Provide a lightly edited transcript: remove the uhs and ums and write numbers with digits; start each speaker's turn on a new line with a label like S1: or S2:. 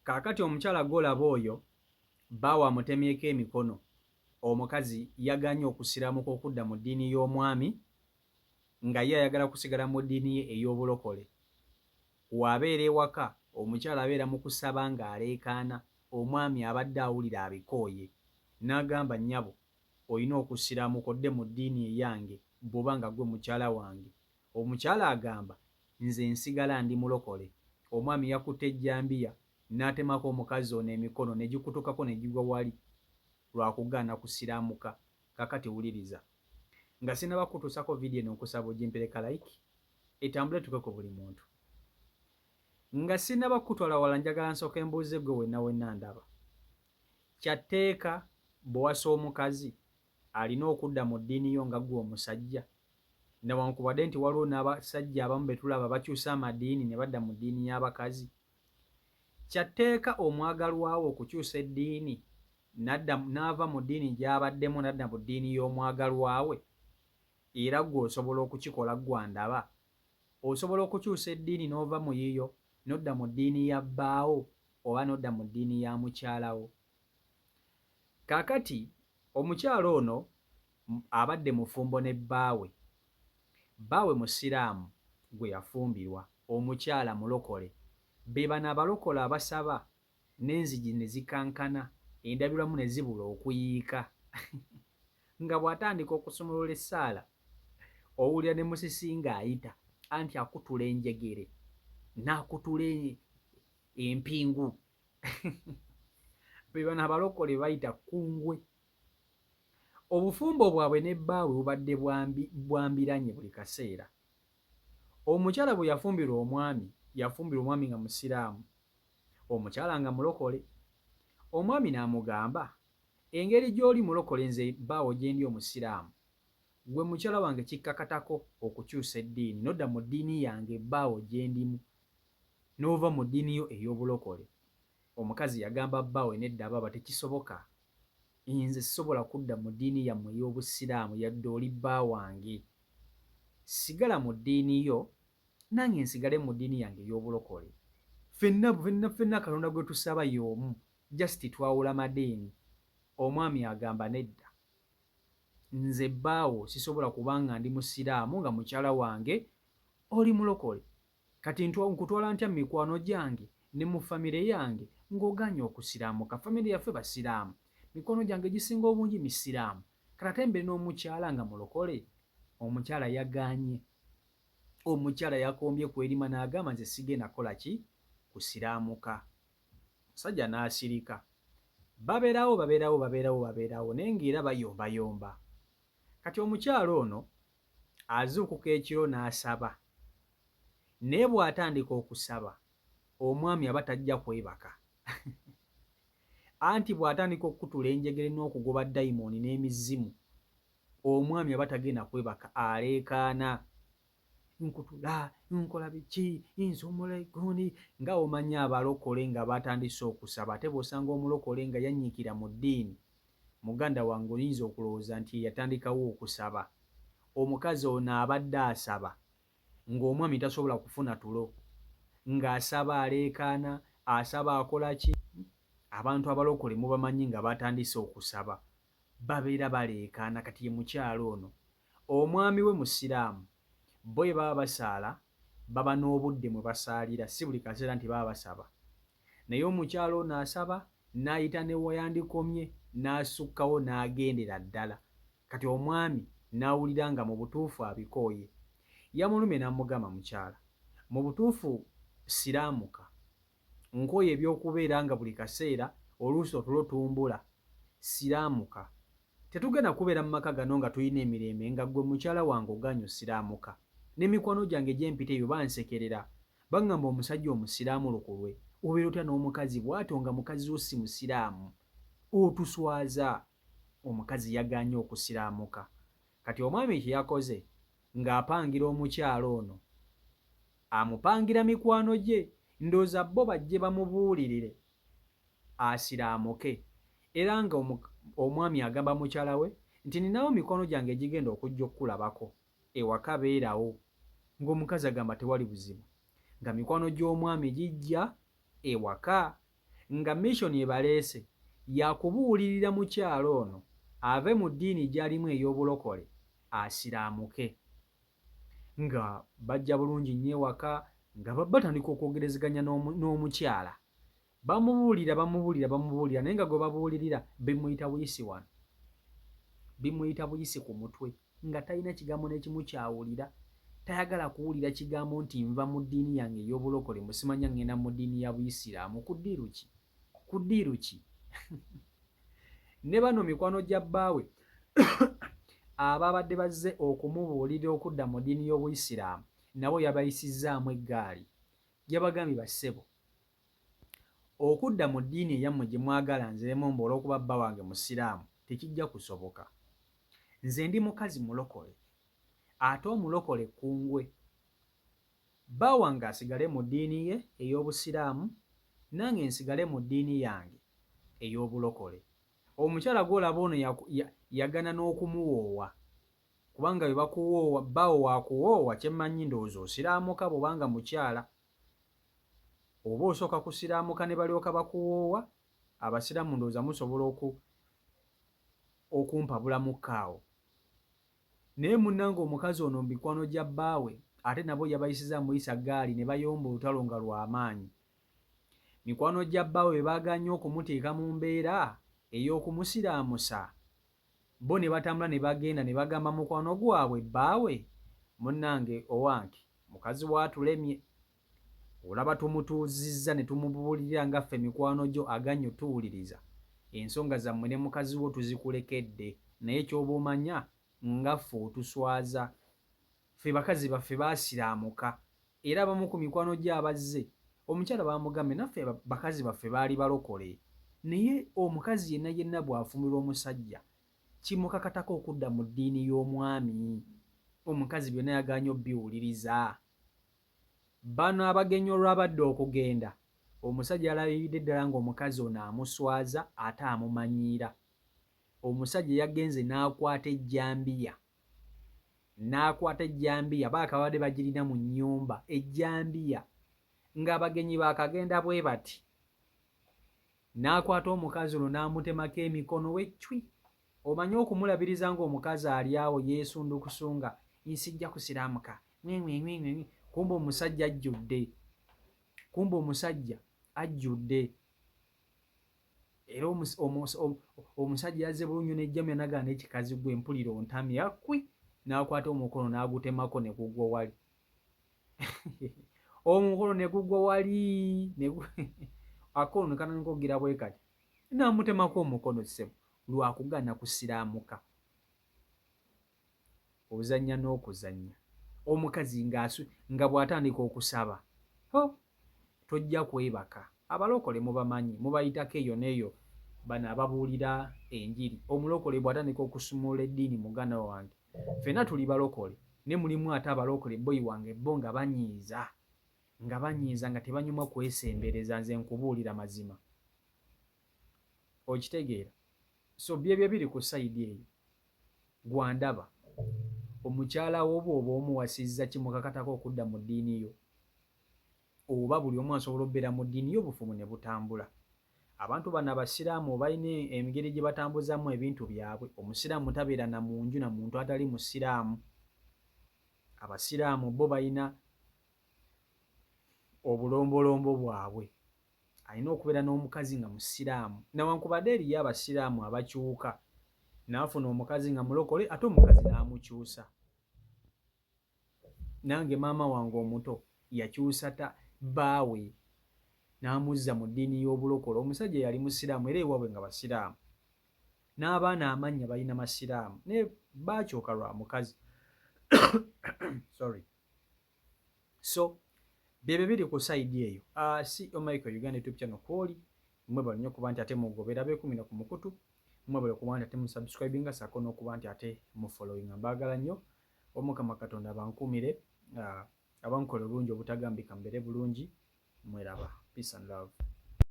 S1: Kaakati omukyala golaba oyo bbaawe amutemyeko emikono, omukazi yagaanye okusiramuka okudda mu ddiini y'omwami nga ye ayagala kusigala mu ddiini ye ey'obulokole. Bw'abeera ewaka omukyala abeera mu kusaba ng'aleekaana, omwami abadde awulira abikooye n'agamba nnyabo olina okusiramuka odde mu ddiini eyange bw'oba nga ggwe mukyala wange. Omukyala agamba nze nsigala ndi mulokole. Omwami yakutte ejjambiya n'atemako omukazi ono emikono ne gikutukako ne gigwa wali lwa kugaana kusiraamuka. Kaakati wuliriza, nga sinaba kutuusako vidiyo eno nkusaba ogimpereka like etambule tuke ku buli muntu. Nga sinaba kutwala wala njagala nsooka embuuze gwe wenna ndaba. Kya tteeka bw'owasa omukazi alina okudda mu ddiini yo nga ggwe omusajja? Newankubadde nti waliwo n'abasajja abamu be tulaba bakyusa amadiini ne badda mu ddiini y'abakazi. Kya tteeka omwagalwawo okukyusa eddiini n'ava mu ddiini gy'abaddemu n'adda mu ddiini y'omwagalwawe? Era ggwe osobola okukikola ggwe ndaba? Osobola okukyusa eddiini n'ova mu yiyo n'odda mu ddiini ya bbaawo oba n'odda mu ddiini ya mukyalawo? Kaakati omukyala ono abadde mufumbo ne bbaawe. Bbaawe musiraamu gwe yafumbirwa, omukyala mulokole. Be bano abalokole abasaba n'enzigi ne zikankana, endabirwamu ne zibula okuyiika. Nga bw'atandika okusumulula essaala owulira ne musisi ng'ayita anti akutula enjegere n'akutula empingu. Be bano abalokole bayita kkungwe. Obufumbo bwabwe ne bbaawe bubadde bwambiranye buli kaseera. Omukyala bwe yafumbirwa omwami nga musiraamu, omukyala nga mulokole. Omwami n'amugamba, engeri gy'oli mulokole nze bbaawo gye ndi omusiraamu, gwe mukyala wange kikkakatako okukyusa eddiini n'odda mu ddiini yange bbaawo gye ndimu n'ova mu ddiini yo ey'obulokole. Omukazi yagamba bbaawe, nedda baba, tekisoboka. Nze sisobola kudda mu ddiini yammwe ey'obusiraamu yadde oli bba wange. Sigala mu ddiini yo nange nsigale mu ddiini yange ey'obulokole. Ffenna Katonda gwe tusaba y'omu, just twawula madeeni. Omwami agamba nedda, nze bbaawo sisobola kubanga ndi musiraamu nga mukyala wange oli mulokole. Kati nkutwala ntya mu mikwano gyange ne mu famire yange ng'ogaanye okusiraamuka? Famire yaffe basiraamu, mikono gyange gisinga obungi misiraamu, kati ate mbe n'omukyala nga mulokole? Omukyala yagaanye. Omukyala yakombye kwerima n'agamba nze sigenda kola ki? Kusiraamuka. Omusajja n'asirika. Babeerawo naye ng'era bayombayomba. Kati omukyala ono azuukuka ekiro n'asaba, naye bw'atandika okusaba omwami aba tajja kwebaka. Anti bw'atandika okukutula enjegere n'okugoba dayimooni n'emizimu, omwami aba tagenda kwebaka, aleekaana. Nkutula, nkola biki, nsumula eggundi. Nga omanyi abalokole nga batandise okusaba, ate bw'osanga omulokole nga yannyikira mu ddiini, muganda wange oyinza okulowooza nti yatandikawo okusaba. Omukazi ono abadde asaba ng'omwami tasobola kufuna tulo, ng'asaba aleekaana, asaba akola ki? Abantu abalokole mubamanyi nga batandise okusaba babeera baleekaana. Kati ye mukyalo ono, omwami we musiraamu, bo bwe baba basaala baba n'obudde mwe basaalira, si buli kaseera nti baba basaba. Naye omukyalo ono asaba n'ayita ne weyandikomye n'asukkawo n'agendera ddala. Kati omwami n'awulira nga mu butuufu abikooye. Yamulumye n'amugamba, mukyala, mu butuufu siraamuka, nkooye eby'okubeera nga buli kaseera oluusi otulo tumbula. Siraamuka. Tetugenda kubeera mu maka gano nga tulina emirembe nga ggwe mukyala wange ogaanye osiraamuka. N'emikwano gyange gye mpita eyo bansekerera, baŋŋamba omusajja omusiraamu lukulwe, obeera otya n'omukazi bw'atyo nga mukazi wo si musiraamu, otuswaza. Omukazi yagaanye okusiraamuka. Kati omwami kye yakoze ng'apangira omukyala ono, amupangira mikwano gye, ndowooza bo bajje bamubuulirire asiraamuke. Era nga omwami agamba mukyala we nti ninawo mikono gyange egigenda okujja okukulabako, ewaka beerawo. Ng'omukazi agamba tewali buzibu, nga mikwano gy'omwami gijja ewaka. nga mission ebaleese yakubuulirira mukyalo ono ave mu ddiini gy'alimu ey'obulokole asiraamuke, nga bajja bulungi nnyo ewaka nga batandika okwogerezeganya n'omukyala. Bamubuulira naye nga gwe babuulirira bimuyita buyisi wano, bimuyita buyisi ku mutwe, nga talina kigambo n'ekimu kyawulira. Tayagala kuwulira kigambo nti nva mu ddiini yange ey'obulokole musimanya ngenda mu ddiini ya Buyisiraamu. Ku ddiiru ki? Ne bano mikwano gya bbaawe ababadde bazze okumubuulira okudda mu ddiini y'Obuyisiraamu nabo yabayisizzaamu eggaali. Yabagambye bassebo, okudda mu ddiini eyammwe gye mwagala nziremu mba olw'okuba bba wange musiraamu tekijja kusoboka. Nze ndi mukazi mulokole, ate omulokole kungwe. Bba wange asigale mu ddiini ye ey'Obusiraamu, nange nsigale mu ddiini yange ey'obulokole. Omukyala gw'olaba ono yagana n'okumuwoowa, kubanga bwe bakuwoowa, bbaawo waakuwoowa kyemmanyi ndowooza osiraamuka bw'obanga mukyala. Oba osooka kusiraamuka ne balyoka bakuwoowa, abasiraamu ndowooza musobola okumpabula mu kkaawo. Naye munnange omukazi ono mu mikwano gya bbaawe ate nabo yabayisiza muyisa ggaali ne bayomba olutalo nga lw'amaanyi. Mikwano gya bbaawe be baaganye okumuteeka mu mbeera ey'okumusiraamusa, bo ne batambula ne bagenda ne bagamba mukwano gwabwe bbaawe, munnange owange mukazi waatulemye, olaba tumutuuzizza ne tumubuulirira nga ffe mikwano gyo agannyo tuwuliriza, ensonga zammwe ne mukazi wo tuzikulekedde, naye ky'oba omanya nga ffe otuswaza. Ffe bakazi baffe baasiraamuka, era abamu ku mikwano gy'abazze omukyala bamugambye naffe bakazi baffe baali balokole, naye omukazi yenna bw'afumbirwa omusajja kimukakatako okudda mu ddiini y'omwami. Omukazi byonna yaganye obbiwuliriza. Bano abagenyi olwabadde okugenda, omusajja yalabiridde ddala ng'omukazi ono amuswaza ate amumanyiira. Omusajja yagenze n'akwata ejjambiya, baakabadde bagirina mu nnyumba, ejjambiya, ng'abagenyi baakagenda bwe bati. N'akwata omukazi ono n'amutemako emikono we cwi. Omanye okumulabiriza ng'omukazi ali awo yeesundukusunga, nsijja kusiraamuka, kumbe omusajja ajjudde. Era omusajja yazze bulungi n'ejjamya n'agamba n'ekikazi gwe mpulira ontamya kwi, n'akwata omukono n'agutemako ne gugwa wali. Omukono ne gugwa wali, akono ne kanankogira bwe kati, n'amutemako omukono ssebo lwakugaana kusiraamuka. Ozannya n'okuzannya, omukazi nga bw'atandika okusaba, tojja kwebaka. Abalokole mubamanyi, mubayitako eyo n'eyo, bano ababuulira enjiri. Omulokole bw'atandika okusumulula eddiini, muganda wange, ffenna tuli balokole, ne mulimu ate abalokole boyi wange bo nga banyiiza nga tebanyuma kwesembereza. Nze nkubuulira mazima, okitegeera? So byebyo biri ku sayidi eyo. Gwandaba omukyala wo bw'oba omuwasizza kimukakatako okudda mu ddiini yo, oba buli omu asobola obbeera mu ddiini yo, obufumu ne butambula. Abantu bano abasiraamu balina engeri gye batambuzaamu ebintu byabwe. Omusiraamu tabeera na munju na muntu atali musiraamu. Abasiraamu bo balina obulombolombo bwabwe. Alina okubeera n'omukazi nga musiraamu, newankubadde eriyo abasiraamu abakyuka n'afuna omukazi nga mulokole ate omukazi n'amukyusa. Nange maama wange omuto yakyusa bbaawe n'amuzza mu ddiini y'obulokole. Omusajja yali musiraamu era ewaabwe nga basiraamu, n'abaana amannya balina masiraamu, naye baakyuka lwa mukazi. Sorry. So byebyo biri ku sayidi eyo. Si Michael Uganda YouTube channel kwoli, mwebale nnyo okuba nti ate mugobera beekumira ku mukutu, mwebale okuba nti ate musubscribinga ssaako n'okuba nti ate mufollowinga. Mbaagala nnyo. Omukama Katonda abankumire, abankola obulungi obutagambika, mbeere bulungi. Mweraba. Peace and love.